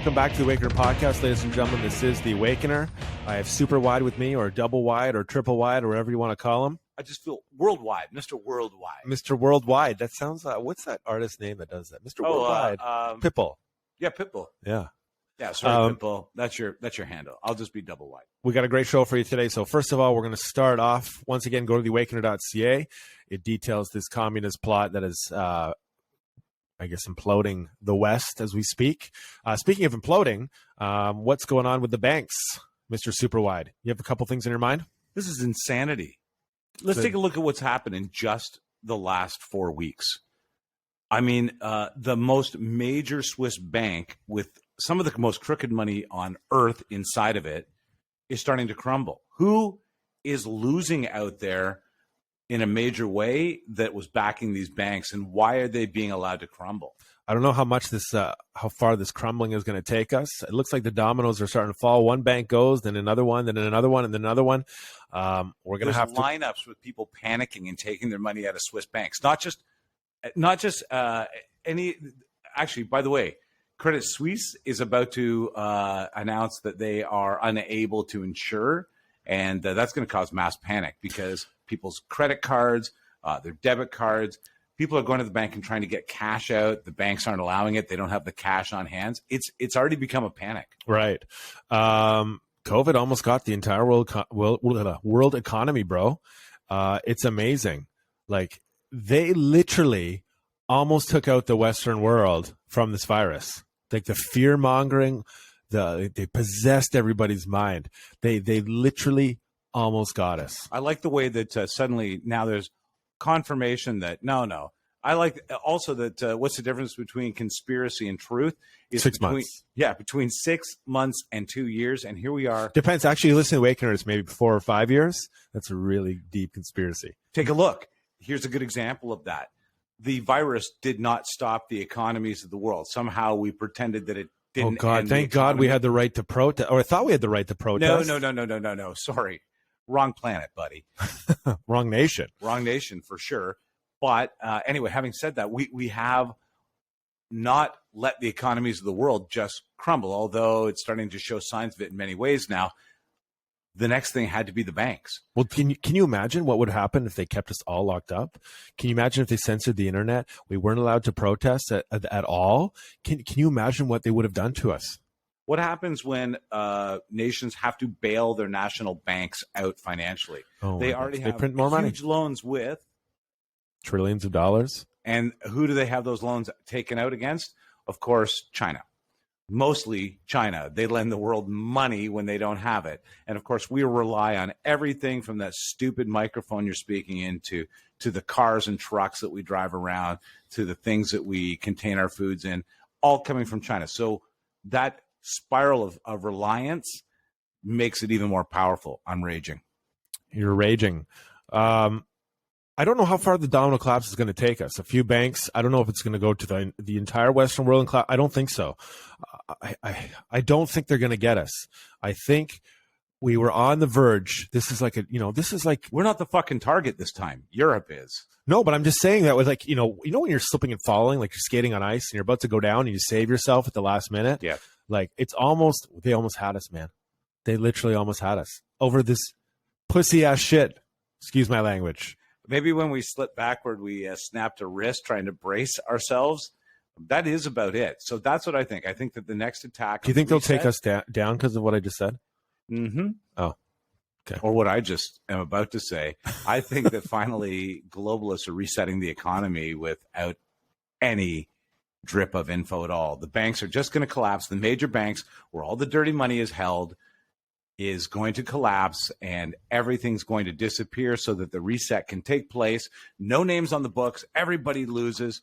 Welcome back to the Awakener podcast, ladies and gentlemen. This is the Awakener. I have super wide with me, or double wide, or triple wide, or whatever you want to call him. I just feel worldwide, Mr. Worldwide. Mr. Worldwide. That sounds what's that artist name that does that? Mr. Worldwide. Pitbull. Yeah, Pitbull. Yeah. Yeah, sorry, Pitbull. That's your handle. I'll just be double wide. We got a great show for you today. So first of all, we're going to start off, once again, go to theawakener.ca. It details this communist plot that is, imploding the West as we speak. Speaking of imploding, what's going on with the banks, Mr. Superwide? You have a couple things in your mind? This is insanity. Let's take a look at what's happened in just the last 4 weeks. I mean, the most major Swiss bank with some of the most crooked money on earth inside of it is starting to crumble. Who is losing out there in a major way that was backing these banks, and why are they being allowed to crumble? I don't know how far this crumbling is going to take us. It looks like the dominoes are starting to fall. One bank goes, then another one, then another one, and then another one. We're going to have lineups with people panicking and taking their money out of Swiss banks. Not just any. Actually, by the way, Credit Suisse is about to announce that they are unable to insure, and that's going to cause mass panic because people's credit cards, their debit cards. People are going to the bank and trying to get cash out. The banks aren't allowing it. They don't have the cash on hands. It's already become a panic. Right. COVID almost got the entire world economy, bro. It's amazing. Like, they literally almost took out the Western world from this virus. Like, the fear mongering, they possessed everybody's mind. They literally almost got us. I like the way that suddenly now there's confirmation that no. I like also that what's the difference between conspiracy and truth? Is 6 months. Yeah, between 6 months and 2 years, and here we are. Depends. Actually, listen to Awakener, it's maybe 4 or 5 years. That's a really deep conspiracy. Take a look. Here's a good example of that. The virus did not stop the economies of the world. Somehow we pretended that it didn't. Oh God! Thank God we had the right to protest, or I thought we had the right to protest. No. Sorry. Wrong planet, buddy. Wrong nation. Wrong nation for sure. But anyway, having said that, we have not let the economies of the world just crumble, although it's starting to show signs of it in many ways now. The next thing had to be the banks. Well, can you imagine what would happen if they kept us all locked up? Can you imagine if they censored the internet? We weren't allowed to protest at all. Can you imagine what they would have done to us? What happens when nations have to bail their national banks out financially? They already have print more money. Huge loans with trillions of dollars. And who do they have those loans taken out against? Of course, China. Mostly China. They lend the world money when they don't have it. And of course, we rely on everything from that stupid microphone you're speaking into to the cars and trucks that we drive around, to the things that we contain our foods in, all coming from China. So that spiral of reliance makes it even more powerful. I'm raging. You're raging. I don't know how far the domino collapse is going to take us. A few banks. I don't know if it's going to go to the entire Western world. I don't think so. I don't think they're going to get us. I think we were on the verge. This is like we're not the fucking target this time. Europe is. No, but I'm just saying that with when you're slipping and falling, like you're skating on ice and you're about to go down and you save yourself at the last minute. Yeah. Like they almost had us, man. They literally almost had us over this pussy ass shit. Excuse my language. Maybe when we slipped backward, we snapped a wrist trying to brace ourselves. That is about it. So that's what I think. I think that the next attack. Do you think they'll take us down because of what I just said? Mm-hmm. Oh, okay. Or what I just am about to say. I think that finally globalists are resetting the economy without any drip of info at all. The banks are just going to collapse. The major banks, where all the dirty money is held, is going to collapse, and everything's going to disappear so that the reset can take place. No names on the books. Everybody loses.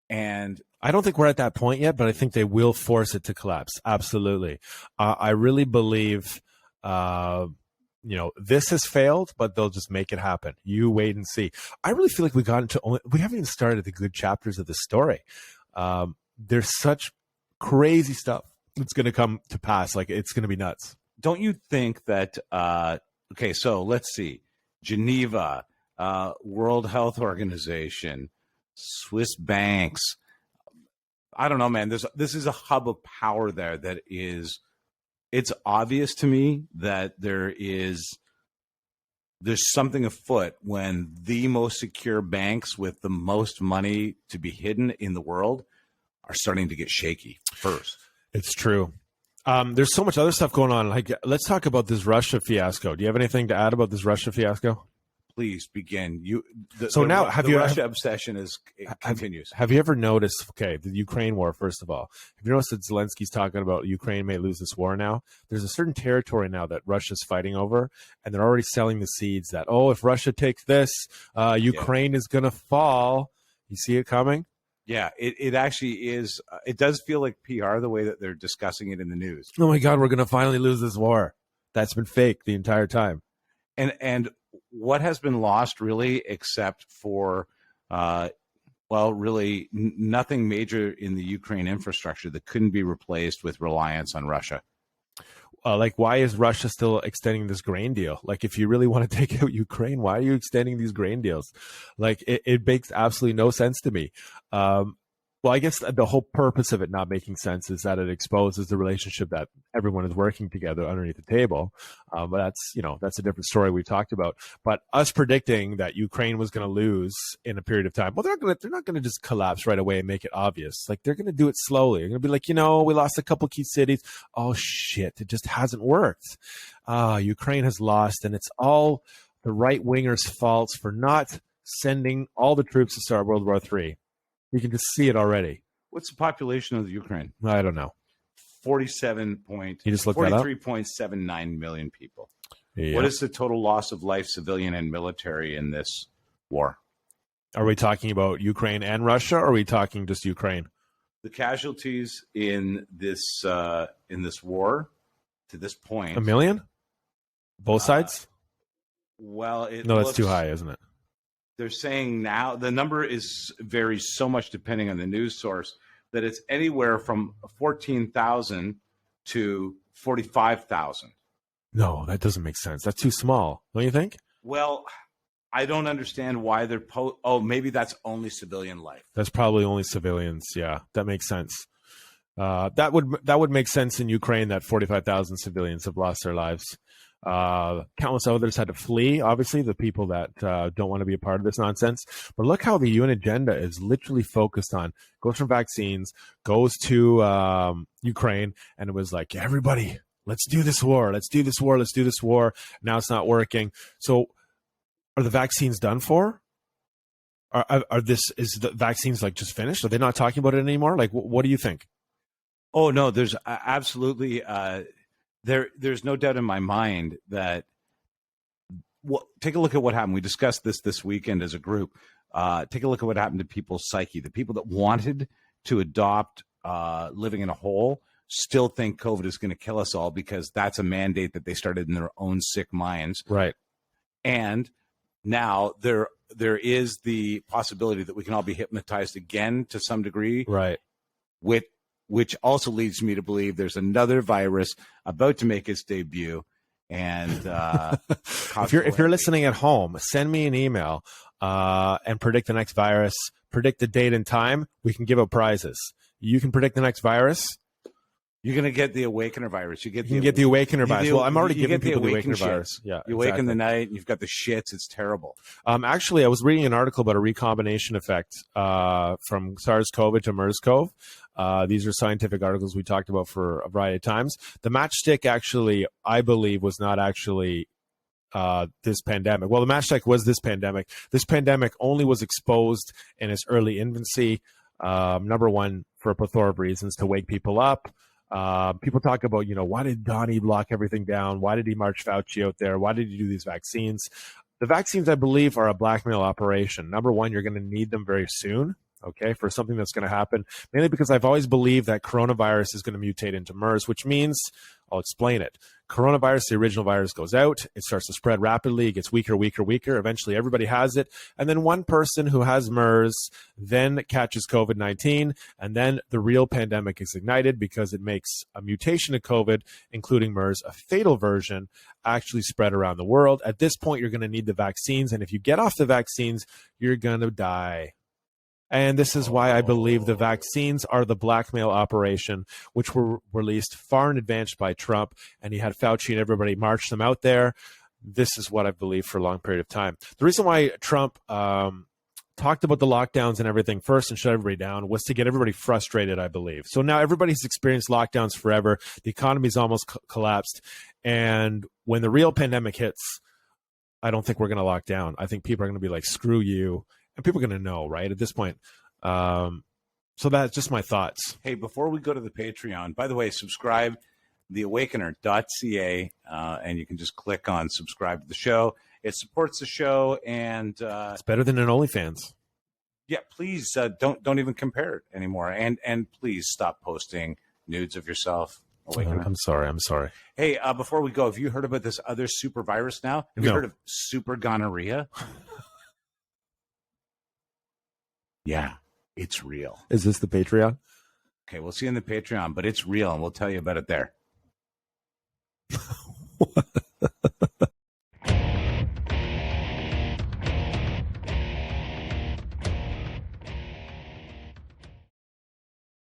And I don't think we're at that point yet, but I think they will force it to collapse. Absolutely. I really believe, this has failed, but they'll just make it happen. You wait and see. I really feel like we haven't even started the good chapters of the story. There's such crazy stuff that's going to come to pass. Like, it's going to be nuts. Don't you think that, okay, so let's see, Geneva, World Health Organization, Swiss banks, I don't know, man. This is a hub of power there that is. It's obvious to me that there's something afoot when the most secure banks with the most money to be hidden in the world are starting to get shaky first. It's true. There's so much other stuff going on. Like, let's talk about this Russia fiasco. Do you have anything to add about this Russia fiasco? Please begin. Russia obsession continues. Have you ever noticed? Okay, the Ukraine war. First of all, have you noticed that Zelensky's talking about Ukraine may lose this war now? There's a certain territory now that Russia's fighting over, and they're already selling the seeds that if Russia takes this, Ukraine is gonna fall. You see it coming? Yeah, it actually is. It does feel like PR the way that they're discussing it in the news. Oh my God, we're gonna finally lose this war. That's been fake the entire time. And what has been lost, really, except for, really nothing major in the Ukraine infrastructure that couldn't be replaced with reliance on Russia. Why is Russia still extending this grain deal? Like, if you really want to take out Ukraine, why are you extending these grain deals? Like, it makes absolutely no sense to me. Well, I guess the whole purpose of it not making sense is that it exposes the relationship that everyone is working together underneath the table. But that's a different story we talked about. But us predicting that Ukraine was going to lose in a period of time, well, they're not going to just collapse right away and make it obvious. Like, they're going to do it slowly. They're going to be like, we lost a couple key cities. Oh shit, it just hasn't worked. Ukraine has lost, and it's all the right wingers' faults for not sending all the troops to start World War III. You can just see it already. What's the population of the Ukraine? I don't know. 43.79 million people. Yeah. What is the total loss of life, civilian and military, in this war? Are we talking about Ukraine and Russia, or are we talking just Ukraine? The casualties in this war to this point. 1 million? Both sides? Well, that's too high, isn't it? They're saying now the number varies so much depending on the news source that it's anywhere from 14,000 to 45,000. No, that doesn't make sense. That's too small, don't you think? Well, I don't understand why they're maybe that's only civilian life. That's probably only civilians. Yeah, that makes sense. That would make sense in Ukraine that 45,000 civilians have lost their lives. Countless others had to flee, obviously, the people that don't want to be a part of this nonsense. But look how the UN agenda is literally focused on, goes from vaccines, goes to Ukraine, and it was like, everybody, let's do this war, let's do this war, let's do this war. Now it's not working. So are the vaccines done for? Is the vaccines like just finished? Are they not talking about it anymore? Like, what do you think? Oh, no, there's absolutely... There's no doubt in my mind that. Well, take a look at what happened. We discussed this weekend as a group. Take a look at what happened to people's psyche. The people that wanted to adopt living in a hole still think COVID is going to kill us all because that's a mandate that they started in their own sick minds. Right. And now there is the possibility that we can all be hypnotized again to some degree. Right. Which also leads me to believe there's another virus about to make its debut. And if you're listening at home, send me an email and predict the next virus, predict the date and time. We can give out prizes. You can predict the next virus. You're going to get the Awakener virus. You can get the Awakener virus. Well, I'm already giving people the Awakener virus. Yeah, you wake in the night and you've got the shits. It's terrible. Actually, I was reading an article about a recombination effect from SARS-CoV to MERS-CoV. These are scientific articles we talked about for a variety of times. The matchstick actually, I believe, was not actually this pandemic. Well, the matchstick was this pandemic. This pandemic only was exposed in its early infancy. Number one, for a plethora of reasons, to wake people up. People talk about, why did Donnie lock everything down? Why did he march Fauci out there? Why did he do these vaccines? The vaccines, I believe, are a blackmail operation. Number one, you're going to need them very soon. Okay, for something that's going to happen, mainly because I've always believed that coronavirus is going to mutate into MERS, which means, I'll explain it. Coronavirus, the original virus, goes out. It starts to spread rapidly. It gets weaker, weaker, weaker. Eventually, everybody has it. And then one person who has MERS then catches COVID-19. And then the real pandemic is ignited because it makes a mutation of COVID, including MERS, a fatal version, actually spread around the world. At this point, you're going to need the vaccines. And if you get off the vaccines, you're going to die. And this is why I believe the vaccines are the blackmail operation, which were released far in advance by Trump. And he had Fauci and everybody march them out there. This is what I believe for a long period of time. The reason why Trump talked about the lockdowns and everything first and shut everybody down was to get everybody frustrated, I believe. So now everybody's experienced lockdowns forever. The economy's almost collapsed. And when the real pandemic hits, I don't think we're going to lock down. I think people are going to be like, screw you. And people are going to know, right, at this point. So that's just my thoughts. Hey, before we go to the Patreon, by the way, subscribe theawakener.ca, and you can just click on subscribe to the show. It supports the show, and it's better than an OnlyFans. Yeah, please don't even compare it anymore, and please stop posting nudes of yourself. Awakener. I'm sorry. Hey, before we go, have you heard about this other super virus now? Have you heard of super gonorrhea? Yeah, it's real. Is this the Patreon? Okay, we'll see you in the Patreon, but it's real, and we'll tell you about it there. What?